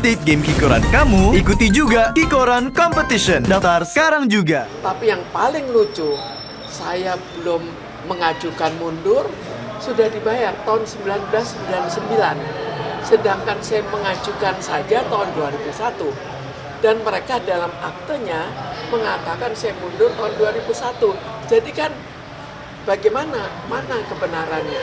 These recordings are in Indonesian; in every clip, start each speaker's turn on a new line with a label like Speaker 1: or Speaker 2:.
Speaker 1: update game Kikoran kamu, ikuti juga Kikoran Competition. Daftar sekarang juga.
Speaker 2: Tapi yang paling lucu, saya belum mengajukan mundur, sudah dibayar tahun 1999. Sedangkan saya mengajukan saja tahun 2001. Dan mereka dalam aktenya mengatakan saya mundur tahun 2001. Jadi kan bagaimana? Mana kebenarannya?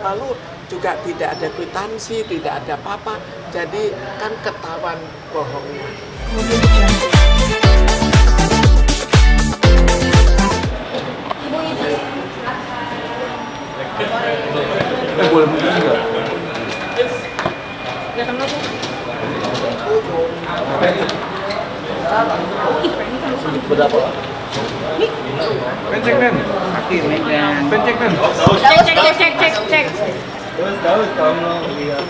Speaker 2: Lalu juga tidak ada kwitansi, tidak ada apa-apa. Jadi kan ketahuan bohongnya.
Speaker 3: Boleh bungkus juga? Berapa? Pencet kan? Pencet kan?
Speaker 4: Cek.
Speaker 3: Daus kamu lihat.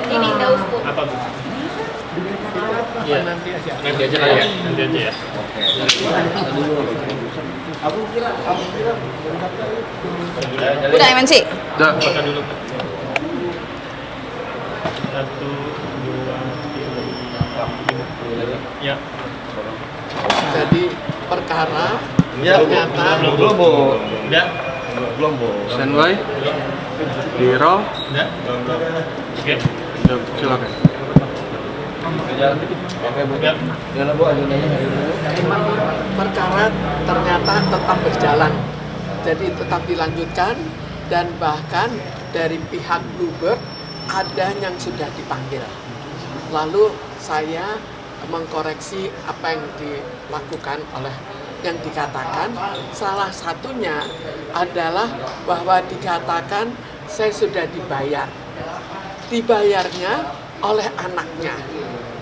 Speaker 4: Ini daus bu.
Speaker 5: Apa bu? Iya. Nanti aja lah ya. Nanti aja ya.
Speaker 3: Aku kira
Speaker 4: Udah MNC.
Speaker 3: udah.
Speaker 5: Makan dulu. 1, 2, 3. Ya.
Speaker 2: Jadi perkara
Speaker 3: Ya,
Speaker 2: ternyata
Speaker 3: belum bu.
Speaker 5: Udah.
Speaker 3: Belum bu.
Speaker 6: Standby, di roll,
Speaker 5: Udah. Oke.
Speaker 6: ya, silakan.
Speaker 3: Oke bu.
Speaker 5: Ya.
Speaker 3: Jangan bu, agendanya dulu.
Speaker 2: perkara ternyata tetap berjalan. Jadi tetap dilanjutkan dan bahkan dari pihak Bluebird ada yang sudah dipanggil. Lalu saya mengkoreksi apa yang dilakukan oleh yang dikatakan, salah satunya adalah bahwa dikatakan saya sudah dibayar. Dibayarnya oleh anaknya.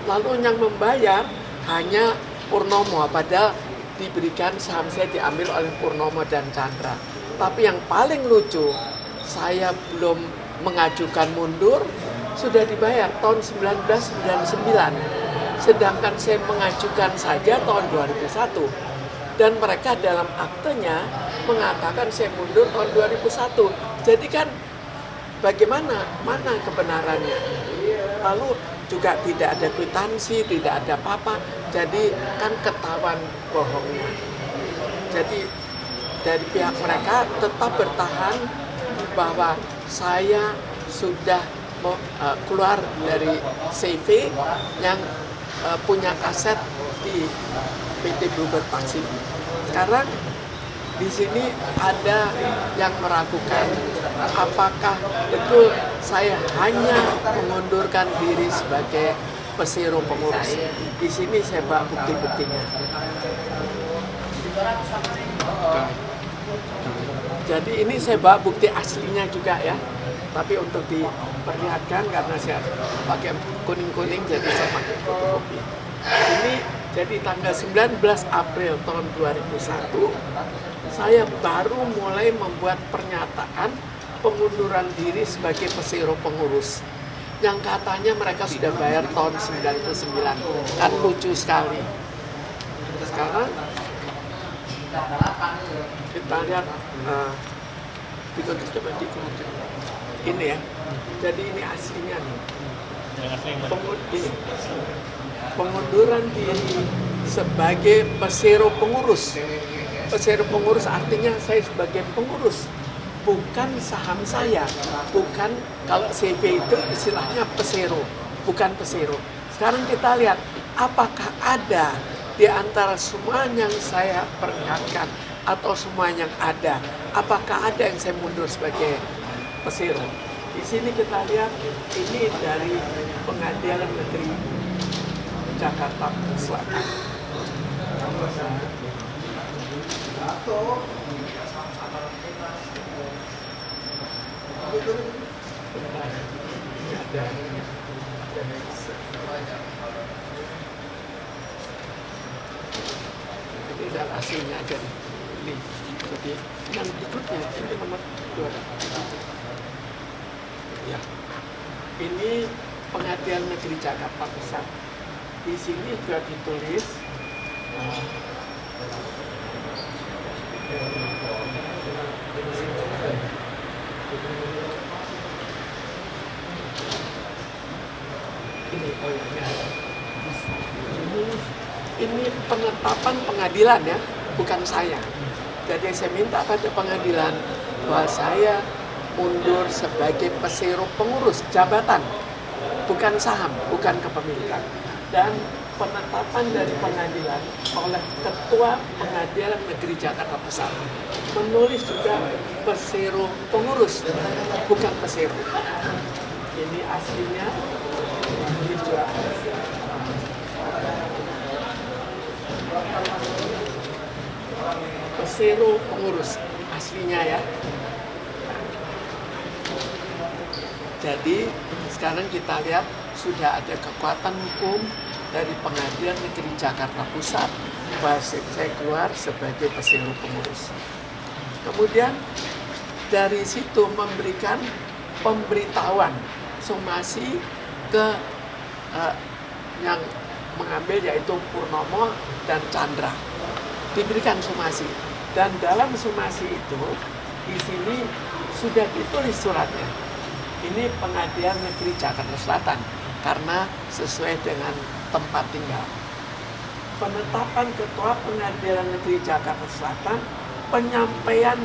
Speaker 2: Lalu yang membayar hanya Purnomo, padahal diberikan saham saya diambil oleh Purnomo dan Chandra. Tapi yang paling lucu, saya belum mengajukan mundur, sudah dibayar tahun 1999. Sedangkan saya mengajukan saja tahun 2001. Dan mereka dalam aktenya mengatakan saya mundur tahun 2001. Jadi kan bagaimana? Mana kebenarannya? Lalu juga tidak ada kwitansi, tidak ada apa-apa. Jadi kan ketahuan bohongnya. Jadi dari pihak mereka tetap bertahan bahwa saya sudah keluar dari CV yang punya aset di PT Bluebird Taksi. Sekarang di sini ada yang meragukan apakah betul saya hanya mengundurkan diri sebagai pesero pengurus. Di sini saya bawa bukti-buktinya. Jadi ini saya bawa bukti aslinya juga ya. Tapi untuk diperlihatkan karena saya pakai kuning-kuning jadi saya pakai fotokopi. Ini jadi tanggal 19 April tahun 2001 saya baru mulai membuat pernyataan pengunduran diri sebagai pesero pengurus. Yang katanya mereka sudah bayar tahun 99. Kan lucu sekali. Sekarang kita lihat coba dikeluarkan. Ini ya. Jadi ini aslinya nih.
Speaker 5: Yang asli yang mana?
Speaker 2: Pengunduran diri sebagai pesero pengurus. Pesero pengurus artinya saya sebagai pengurus, bukan saham saya, bukan kalau CV itu istilahnya pesero, bukan pesero. Sekarang kita lihat apakah ada di antara semua yang saya perlihatkan atau semua yang ada, apakah ada yang saya mundur sebagai pesero. Di sini kita lihat ini dari Pengadilan Negeri Jakarta Selatan. Ini adalah hasilnya aja nih. Ini. Jadi yang berikutnya ini nomor 2. Ya. Ini Pengadilan Negeri Jakarta Pusat. Di sini juga ditulis Ini penetapan pengadilan ya, bukan saya. Jadi saya minta pada pengadilan bahwa saya mundur sebagai pesero pengurus jabatan, bukan saham, bukan kepemilikan. Dan penetapan dari pengadilan oleh Ketua Pengadilan Negeri Jakarta Pusat menulis juga pesero pengurus, bukan pesero. Ini aslinya, ini juga pesero pengurus aslinya ya. Jadi sekarang kita lihat sudah ada kekuatan hukum dari Pengadilan Negeri Jakarta Pusat bahwa saya keluar sebagai pesero pengurus. Kemudian dari situ memberikan pemberitahuan somasi ke yang mengambil yaitu Purnomo dan Chandra. Diberikan somasi. Dan dalam somasi itu di sini sudah ditulis suratnya. Ini Pengadilan Negeri Jakarta Selatan karena sesuai dengan tempat tinggal. Penetapan Ketua Pengadilan Negeri Jakarta Selatan, penyampaian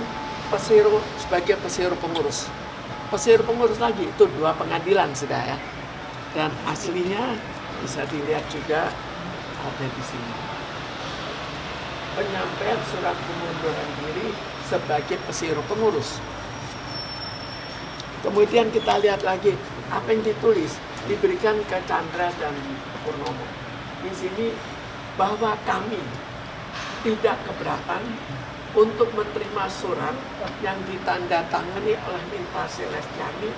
Speaker 2: pesero sebagai pesero pengurus. Pesero pengurus lagi itu 2 pengadilan sudah ya. Dan aslinya bisa dilihat juga ada di sini. Penyampaian surat pengunduran diri sebagai pesero pengurus. Kemudian kita lihat lagi apa yang ditulis, diberikan ke Chandra dan Purnomo. Di sini bahwa kami tidak keberatan untuk menerima surat yang ditandatangani oleh Minta Celestiani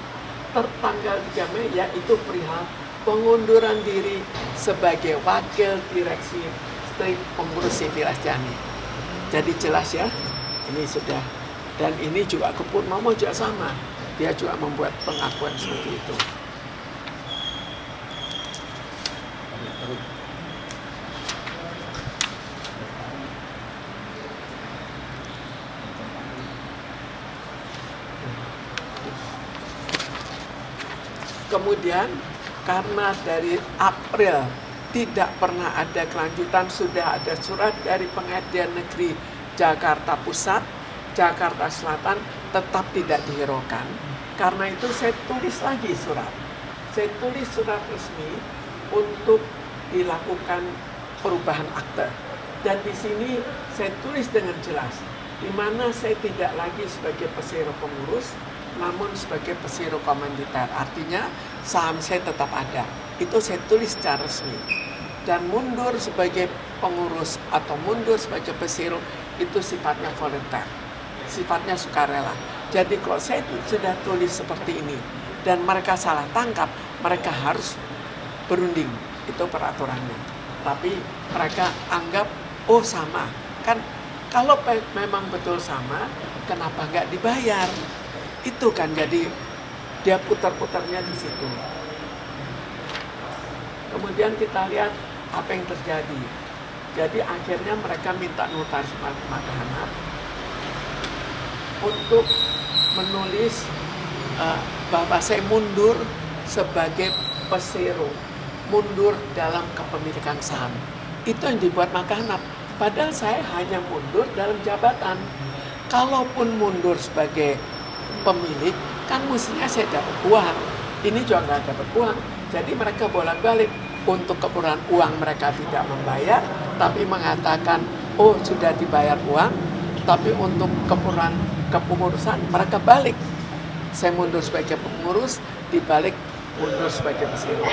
Speaker 2: tertanggal 3 Mei yaitu perihal pengunduran diri sebagai wakil direksi Strik Pengurus Sivil Celestiani. Jadi jelas ya, ini sudah, dan ini juga ke Purnomo juga sama. Dia juga membuat pengakuan seperti itu. Kemudian karena dari April tidak pernah ada kelanjutan, sudah ada surat dari Pengadilan Negeri Jakarta Pusat, Jakarta Selatan tetap tidak dihiraukan. Karena itu saya tulis lagi surat. Saya tulis surat resmi untuk dilakukan perubahan akte. Dan di sini saya tulis dengan jelas, di mana saya tidak lagi sebagai pesero pengurus, namun sebagai pesero komanditer. Artinya saham saya tetap ada. Itu saya tulis secara resmi. Dan mundur sebagai pengurus atau mundur sebagai pesero itu sifatnya volunteer, sifatnya sukarela. Jadi kalau saya sudah tulis seperti ini dan mereka salah tangkap, mereka harus berunding. Itu peraturannya. Tapi mereka anggap, oh sama. Kan kalau memang betul sama, kenapa nggak dibayar? Itu kan jadi dia putar-putarnya di situ. Kemudian kita lihat apa yang terjadi. Jadi akhirnya mereka minta notaris Makahanap untuk menulis bahwa saya mundur sebagai pesero, mundur dalam kepemilikan saham. Itu yang dibuat Makahanap. Padahal saya hanya mundur dalam jabatan. Kalaupun mundur sebagai pemilik, kan mestinya saya dapat uang. Ini juga nggak dapat uang. Jadi mereka bolak-balik. Untuk keperluan uang mereka tidak membayar, tapi mengatakan, oh sudah dibayar uang, tapi untuk keperluan kepengurusan mereka balik. Saya mundur sebagai pengurus, dibalik mundur sebagai pesero.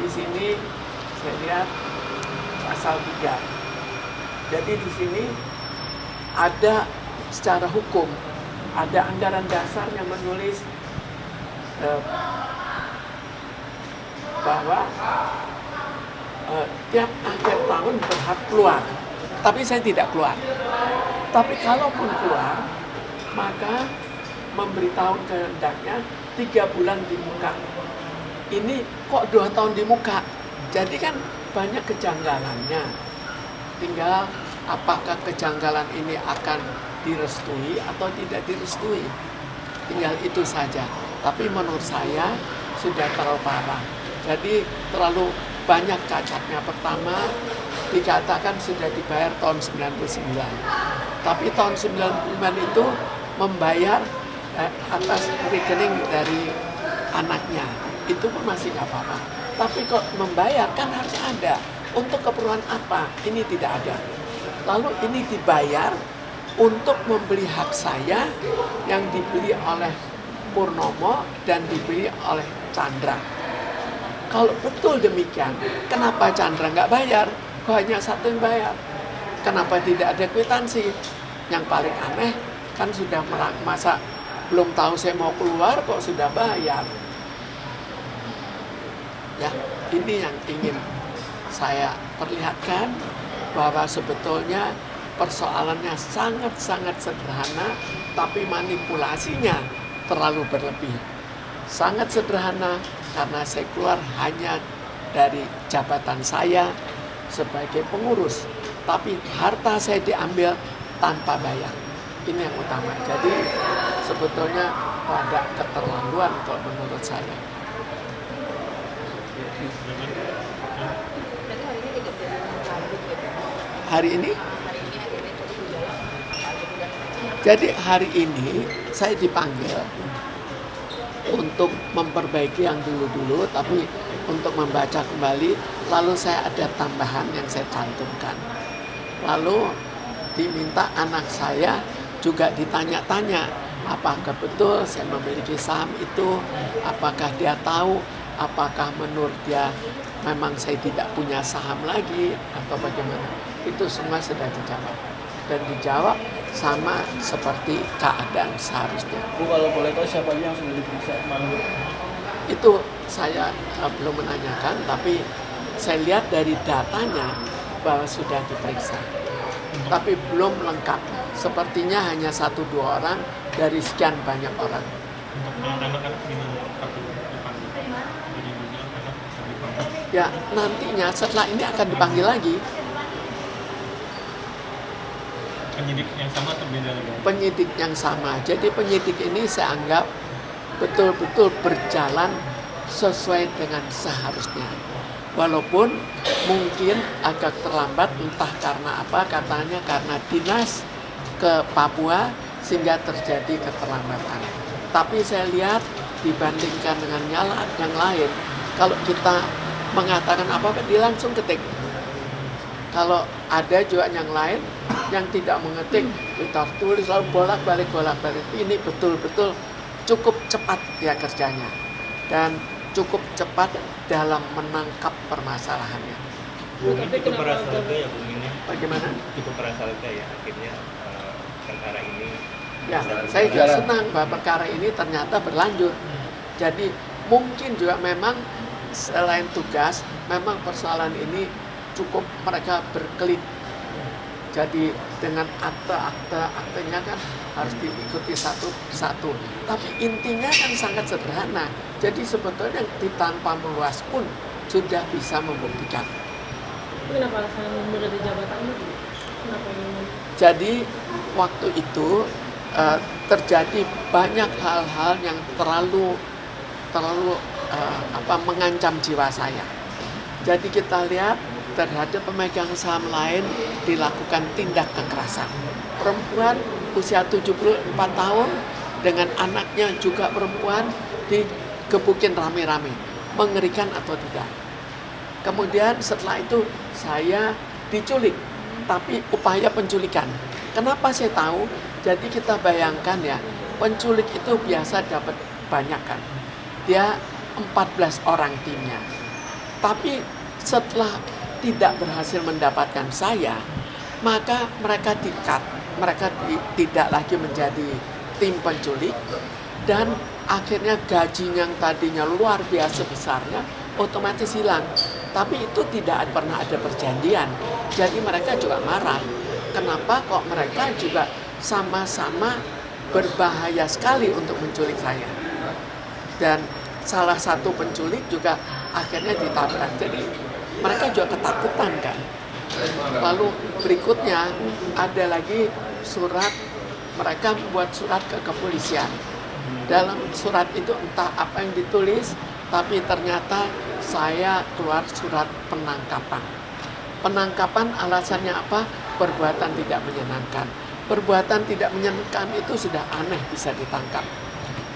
Speaker 2: Di sini saya lihat pasal 3. Jadi di sini ada secara hukum, ada anggaran dasar yang menulis bahwa tiap akhir tahun berhak keluar. Tapi saya tidak keluar. Tapi kalaupun keluar, maka memberitahu kehendaknya 3 bulan di muka. Ini kok 2 tahun di muka? Jadi kan banyak kejanggalannya. Tinggal apakah kejanggalan ini akan direstui atau tidak direstui. Tinggal itu saja. Tapi menurut saya sudah terlalu parah. Jadi terlalu banyak cacatnya. Pertama, dikatakan sudah dibayar tahun 99. Tapi tahun 99 itu membayar atas rekening dari anaknya. Itu pun masih nggak apa-apa. Tapi kok membayar kan harus ada. Untuk keperluan apa? Ini tidak ada. Lalu ini dibayar untuk membeli hak saya yang dibeli oleh Purnomo dan dibeli oleh Chandra. Kalau betul demikian, kenapa Chandra nggak bayar? Kok hanya satu yang bayar? Kenapa tidak ada kwitansi? Yang paling aneh kan sudah masa belum tahu saya mau keluar kok sudah bayar. Ya, ini yang ingin saya perlihatkan bahwa sebetulnya persoalannya sangat-sangat sederhana, tapi manipulasinya terlalu berlebih. Sangat sederhana karena saya keluar hanya dari jabatan saya sebagai pengurus, tapi harta saya diambil tanpa bayar. Ini yang utama. Jadi sebetulnya ada keterlaluan kalau menurut saya. Hari ini? Jadi hari ini saya dipanggil untuk memperbaiki yang dulu-dulu, tapi untuk membaca kembali, lalu saya ada tambahan yang saya cantumkan. Lalu diminta anak saya juga ditanya-tanya, apakah betul saya memiliki saham itu, apakah dia tahu, apakah menurut dia memang saya tidak punya saham lagi, atau bagaimana. Itu semua sudah dijawab. Dan dijawab sama seperti keadaan seharusnya.
Speaker 3: Bu, kalau boleh tahu siapa yang sudah diperiksa malam?
Speaker 2: Itu saya belum menanyakan, tapi saya lihat dari datanya bahwa sudah diperiksa. Tapi belum lengkap. Sepertinya hanya 1-2 orang dari sekian banyak orang.
Speaker 5: Untuk anak-anak gimana? Takut dipanggil? Jadi bilang anak bisa dipanggil.
Speaker 2: Ya, nantinya setelah ini akan dipanggil lagi.
Speaker 5: Penyidik yang sama atau beda lagi?
Speaker 2: Penyidik yang sama. Jadi penyidik ini saya anggap betul-betul berjalan sesuai dengan seharusnya. Walaupun mungkin agak terlambat, entah karena apa, katanya karena dinas ke Papua sehingga terjadi keterlambatan. Tapi saya lihat dibandingkan dengan yang lain, kalau kita mengatakan apa-apa, dia langsung ketik. Kalau ada juga yang lain yang tidak mengetik, kita tulis lalu bolak-balik. Ini betul-betul cukup cepat dia kerjanya dan cukup cepat dalam menangkap permasalahannya.
Speaker 7: Tapi cukup merasa lega ya Bung ini.
Speaker 2: Bagaimana?
Speaker 7: Cukup merasa lega ya akhirnya perkara ini.
Speaker 2: Ya, saya juga senang bahwa perkara ini ternyata berlanjut. Jadi mungkin juga memang selain tugas, memang persoalan ini cukup mereka berkelit. Jadi dengan aktenya kan harus diikuti satu persatu. Tapi intinya kan sangat sederhana. Jadi sebetulnya tanpa meluas pun sudah bisa membuktikan.
Speaker 8: Kenapa alasan mundur dari jabatannya? Kenapa mundur?
Speaker 2: Jadi waktu itu terjadi banyak hal-hal yang terlalu mengancam jiwa saya. Jadi kita lihat terhadap pemegang saham lain dilakukan tindak kekerasan. Perempuan usia 74 tahun dengan anaknya juga perempuan digebukin rame-rame. Mengerikan atau tidak? Kemudian setelah itu saya diculik, tapi upaya penculikan. Kenapa saya tahu? Jadi kita bayangkan ya, penculik itu biasa dapat banyak kan. Dia 14 orang timnya. Tapi setelah tidak berhasil mendapatkan saya, maka mereka di-cut. Mereka tidak lagi menjadi tim penculik, dan akhirnya gaji yang tadinya luar biasa besarnya otomatis hilang. Tapi itu tidak pernah ada perjanjian. Jadi mereka juga marah. Kenapa kok mereka juga sama-sama berbahaya sekali untuk menculik saya. Dan salah satu penculik juga akhirnya ditabrak. Jadi mereka juga ketakutan kan. Lalu berikutnya ada lagi surat, mereka membuat surat ke kepolisian. Dalam surat itu entah apa yang ditulis, Tapi ternyata saya keluar surat penangkapan. Penangkapan alasannya apa? Perbuatan tidak menyenangkan. Perbuatan tidak menyenangkan itu sudah aneh bisa ditangkap.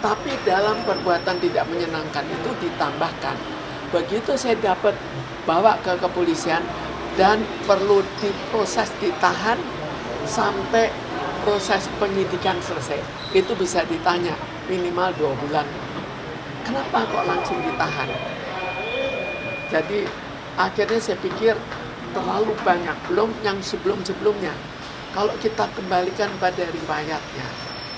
Speaker 2: Tapi dalam perbuatan tidak menyenangkan itu ditambahkan. Begitu saya dapat bawa ke kepolisian dan perlu diproses, ditahan sampai proses penyidikan selesai. Itu bisa ditanya minimal 2 bulan. Kenapa kok langsung ditahan? Jadi akhirnya saya pikir terlalu banyak, belum yang sebelum-sebelumnya. Kalau kita kembalikan pada riwayatnya,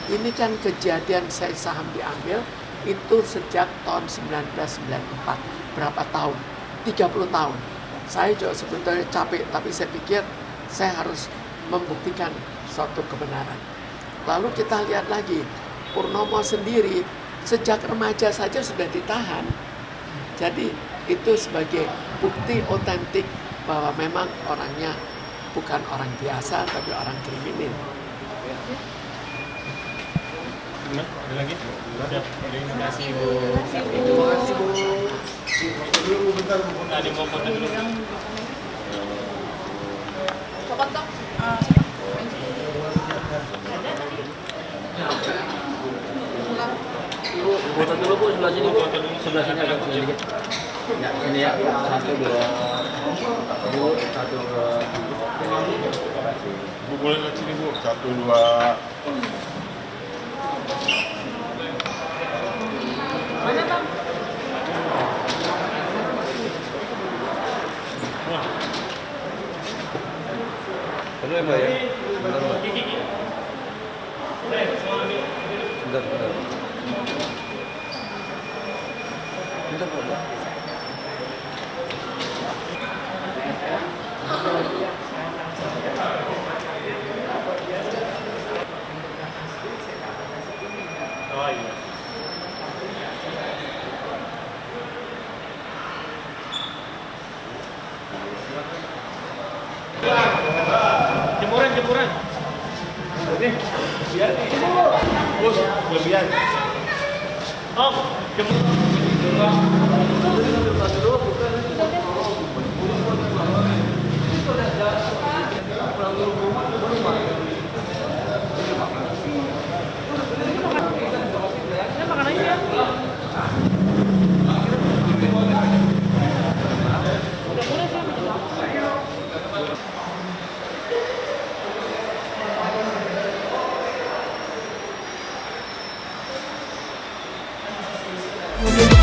Speaker 2: ini kan kejadian saya saham diambil itu sejak tahun 1994. Berapa tahun? 30 tahun. Saya juga sebetulnya capek, tapi saya pikir saya harus membuktikan suatu kebenaran. Lalu kita lihat lagi, Purnomo sendiri sejak remaja saja sudah ditahan. Jadi itu sebagai bukti otentik bahwa memang orangnya bukan orang biasa, tapi orang kriminal.
Speaker 5: Gimana? Ada lagi? Siap. Terima kasih, Bu. Ada mau foto dulu.
Speaker 4: Cokot dong.
Speaker 3: Foto dulu Bu, sebelah sini Bu. Sebelah sini agak sedikit. Ya, ini ya. 1, 2. Bu, 1, 2.
Speaker 5: Bu, boleh lihat sini, Bu. 1, 2.
Speaker 8: Mana Bang?
Speaker 3: Perlu ya, Mbak ya? Bentar, Mbak. Bentar, bentar. Bentar, Mbak.
Speaker 5: Oh iya. Jemuran. Biar nih. Bos, kelebihan. Oh,
Speaker 8: Kita makan aja ya. Udah mulai sih.
Speaker 1: Thank you.